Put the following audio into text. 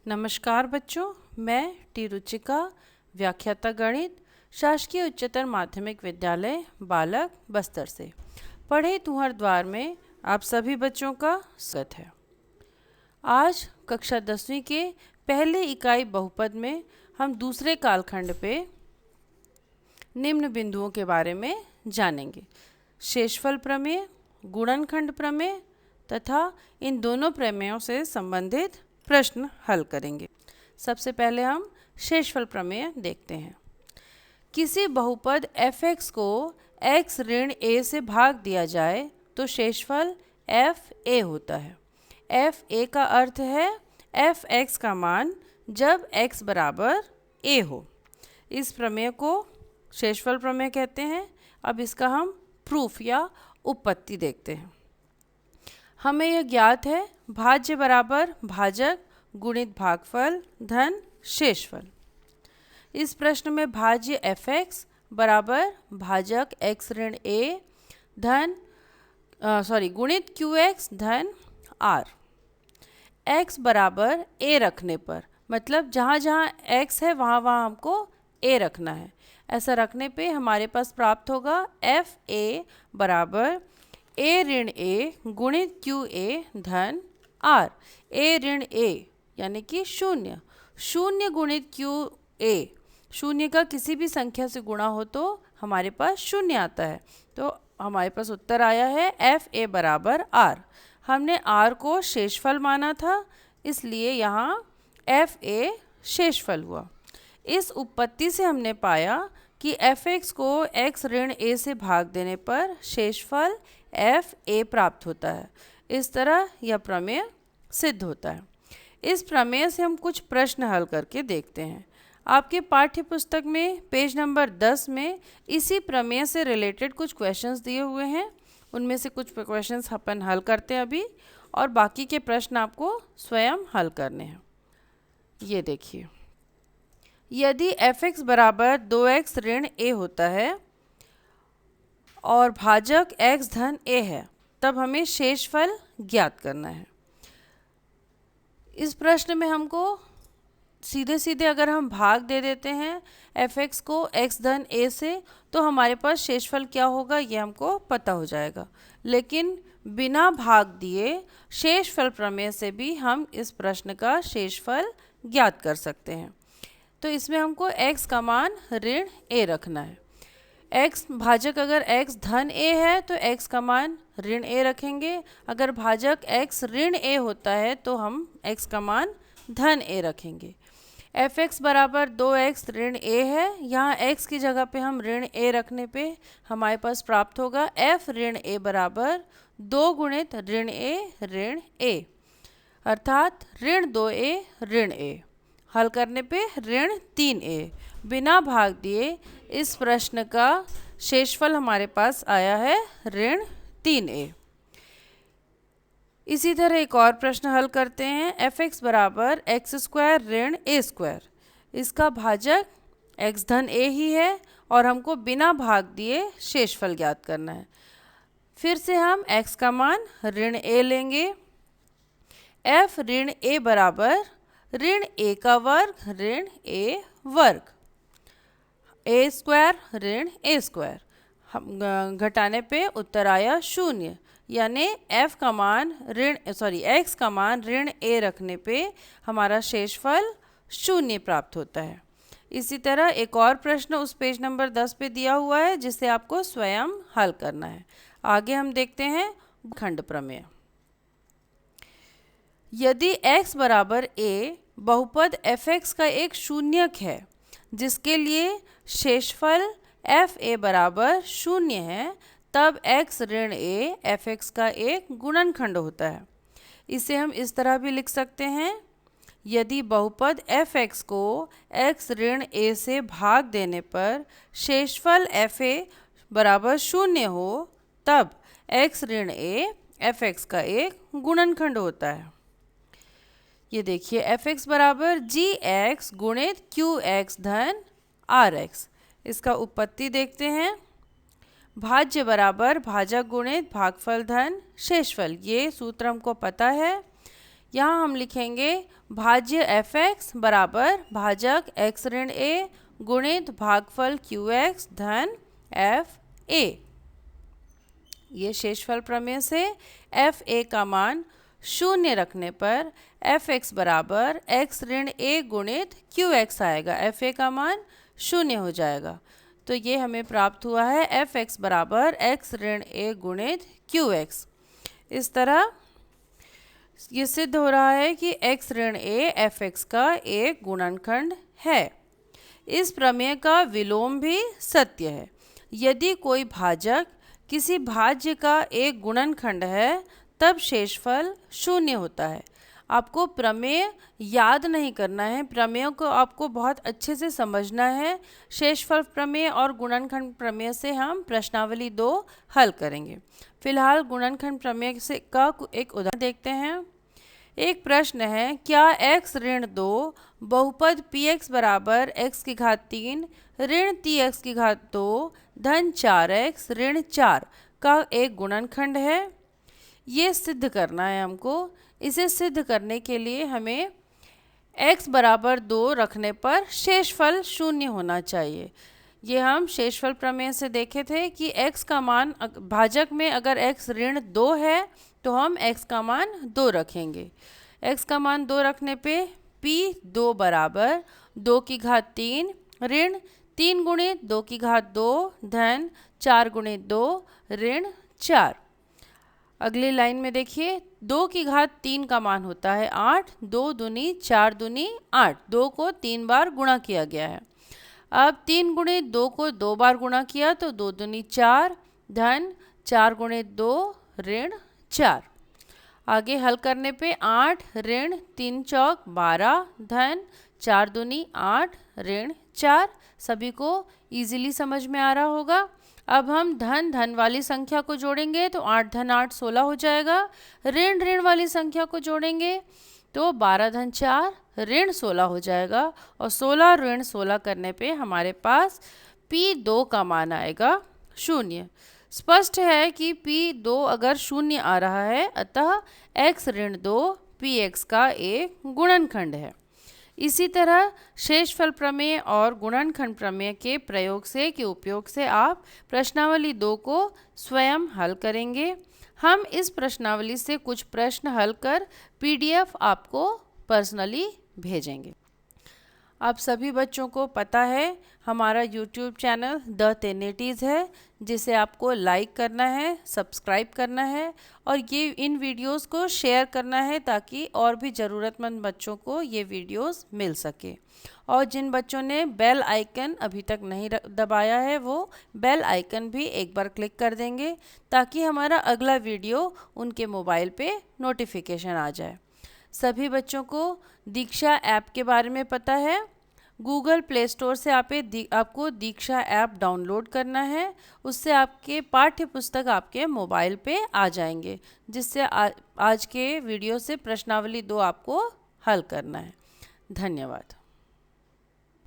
नमस्कार बच्चों, मैं टी रुचिका, व्याख्याता गणित, शासकीय उच्चतर माध्यमिक विद्यालय बालक बस्तर से पढ़े तुहर द्वार में आप सभी बच्चों का स्वागत है। आज कक्षा 10वीं के पहले इकाई बहुपद में हम दूसरे कालखंड पे निम्न बिंदुओं के बारे में जानेंगे। शेषफल प्रमेय, गुणनखंड प्रमेय तथा इन दोनों प्रमेयों से संबंधित प्रश्न हल करेंगे। सबसे पहले हम शेषफल प्रमेय देखते हैं। किसी बहुपद f(x) को x ऋण a से भाग दिया जाए तो शेषफल fa होता है। fa का अर्थ है f(x) का मान जब x बराबर a हो। इस प्रमेय को शेषफल प्रमेय कहते हैं। अब इसका हम प्रूफ या उपपत्ति देखते हैं। हमें यह ज्ञात है, भाज्य बराबर भाजक गुणित भागफल धन शेषफल। इस प्रश्न में भाज्य f(x) बराबर भाजक x ऋण a धन गुणित qx धन r। x बराबर a रखने पर, मतलब जहाँ जहाँ x है वहाँ वहाँ हमको a रखना है। ऐसा रखने पे हमारे पास प्राप्त होगा fa बराबर a ऋण a गुणित qa धन r। a ऋण a यानी कि शून्य गुणित qa, शून्य का किसी भी संख्या से गुणा हो तो हमारे पास शून्य आता है। तो हमारे पास उत्तर आया है fa बराबर r। हमने r को शेषफल माना था, इसलिए यहाँ fa शेषफल हुआ। इस उपपत्ति से हमने पाया कि f(x) को x ऋण a से भाग देने पर शेषफल fa प्राप्त होता है। इस तरह यह प्रमेय सिद्ध होता है। इस प्रमेय से हम कुछ प्रश्न हल करके देखते हैं। आपके पाठ्य पुस्तक में पेज नंबर 10 में इसी प्रमेय से रिलेटेड कुछ क्वेश्चंस दिए हुए हैं। उनमें से कुछ क्वेश्चंस अपन हल करते हैं अभी, और बाकी के प्रश्न आपको स्वयं हल करने हैं। ये देखिए, यदि f(x) बराबर 2x ऋण a होता है और भाजक x धन a है, तब हमें शेषफल ज्ञात करना है। इस प्रश्न में हमको सीधे सीधे अगर हम भाग दे देते हैं f(x) को x धन a से, तो हमारे पास शेषफल क्या होगा ये हमको पता हो जाएगा। लेकिन बिना भाग दिए शेषफल प्रमेय से भी हम इस प्रश्न का शेषफल ज्ञात कर सकते हैं। तो इसमें हमको x का मान ऋण a रखना है। x भाजक अगर x धन a है तो x का मान ऋण a रखेंगे। अगर भाजक x ऋण a होता है तो हम x का मान धन a रखेंगे। f(x) बराबर 2x ऋण a है। यहाँ x की जगह पे हम ऋण a रखने पे हमारे पास प्राप्त होगा f ऋण a बराबर 2 गुणित ऋण a, अर्थात ऋण 2a ऋण a। हल करने पे ऋण 3a। बिना भाग दिए इस प्रश्न का शेषफल हमारे पास आया है ऋण 3a। इसी तरह एक और प्रश्न हल करते हैं। f(x) बराबर x² ऋण a²। इसका भाजक x धन a ही है और हमको बिना भाग दिए शेषफल ज्ञात करना है। फिर से हम x का मान ऋण a लेंगे। f ऋण a बराबर ऋण a का वर्ग ऋण a वर्ग, a² ऋण a²। हम घटाने पे उत्तर आया 0, यानी x का मान ऋण a रखने पे हमारा शेषफल 0 प्राप्त होता है। इसी तरह एक और प्रश्न उस पेज नंबर 10 पे दिया हुआ है, जिसे आपको स्वयं हल करना है। आगे हम देखते हैं खंड प्रमेय। यदि x बराबर a बहुपद f(x) का एक शून्यक है, जिसके लिए शेषफल fa बराबर 0 है, तब x ऋण a f(x) का एक गुणनखंड होता है। इसे हम इस तरह भी लिख सकते हैं, यदि बहुपद f(x) को x ऋण a से भाग देने पर शेषफल fa बराबर 0 हो, तब x ऋण a f(x) का एक गुणनखंड होता है। ये देखिए, f(x) बराबर gx गुणित qx धन rx। इसका उपपत्ति देखते हैं। भाज्य बराबर भाजक गुणित भागफल धन शेषफल, ये सूत्र हमको पता है। यहाँ हम लिखेंगे भाज्य fx बराबर भाजक x ऋण a गुणित भागफल qx धन fa। ये शेषफल प्रमेय से fa का मान शून्य रखने पर fx बराबर x ऋण a गुणित qx आएगा। fa का मान शून्य हो जाएगा। तो ये हमें प्राप्त हुआ है fx बराबर x ऋण a गुणित qx। इस तरह ये सिद्ध हो रहा है कि x ऋण a fx का एक गुणनखंड है। इस प्रमेय का विलोम भी सत्य है। यदि कोई भाजक किसी भाज्य का एक गुणनखंड है तब शेषफल शून्य होता है। आपको प्रमेय याद नहीं करना है, प्रमेयों को आपको बहुत अच्छे से समझना है। शेषफल प्रमेय और गुणनखंड प्रमेय से हम प्रश्नावली 2 हल करेंगे। फिलहाल गुणनखंड प्रमेय से का एक उदाहरण देखते हैं। एक प्रश्न है, क्या x ऋण 2 बहुपद px बराबर x की घात 3 ऋण 3x की घात 2 धन 4x ऋण 4 का एक गुणनखंड है? ये सिद्ध करना है हमको। इसे सिद्ध करने के लिए हमें x बराबर 2 रखने पर शेषफल शून्य होना चाहिए। ये हम शेषफल प्रमेय से देखे थे कि x का मान भाजक में अगर x ऋण 2 है तो हम x का मान 2 रखेंगे। x का मान 2 रखने पे p2 बराबर 2 की घात 3 ऋण 3 गुणित 2 की घात 2 धन 4 गुणित 2 ऋण 4। अगली लाइन में देखिए, 2 की घात 3 का मान होता है 8, 2 दूनी 4 दूनी 8, 2 को 3 बार गुणा किया गया है। अब 3 गुणित 2 को 2 बार गुणा किया तो 2 दूनी 4 धन 4 गुणित 2 ऋण 4। आगे हल करने पे 8 ऋण 3 चौक 12 धन 4 दूनी 8 ऋण 4। सभी को इजीली समझ में आ रहा होगा। अब हम धन धन वाली संख्या को जोड़ेंगे तो 8 धन 8 16 हो जाएगा। ऋण ऋण वाली संख्या को जोड़ेंगे तो 12 धन 4 ऋण 16 हो जाएगा और 16 ऋण 16 करने पे हमारे पास p2 का मान आएगा 0। स्पष्ट है कि p2 अगर 0 आ रहा है अतः x ऋण 2 px का एक गुणनखंड है। इसी तरह शेषफल प्रमेय और गुणनखंड प्रमेय के प्रयोग से के उपयोग से आप प्रश्नावली 2 को स्वयं हल करेंगे। हम इस प्रश्नावली से कुछ प्रश्न हल कर PDF आपको पर्सनली भेजेंगे। आप सभी बच्चों को पता है हमारा YouTube चैनल द तेनेटीज़ है, जिसे आपको लाइक करना है, सब्सक्राइब करना है और ये इन वीडियोस को शेयर करना है ताकि और भी ज़रूरतमंद बच्चों को ये वीडियोस मिल सके। और जिन बच्चों ने बेल आइकन अभी तक नहीं दबाया है वो बेल आइकन भी एक बार क्लिक कर देंगे ताकि हमारा अगला वीडियो उनके मोबाइल पे नोटिफिकेशन आ जाए। सभी बच्चों को दीक्षा ऐप के बारे में पता है। गूगल प्ले स्टोर से आपको दीक्षा ऐप डाउनलोड करना है। उससे आपके पाठ्य पुस्तक आपके मोबाइल पे आ जाएंगे, जिससे आज के वीडियो से प्रश्नावली 2 आपको हल करना है। धन्यवाद।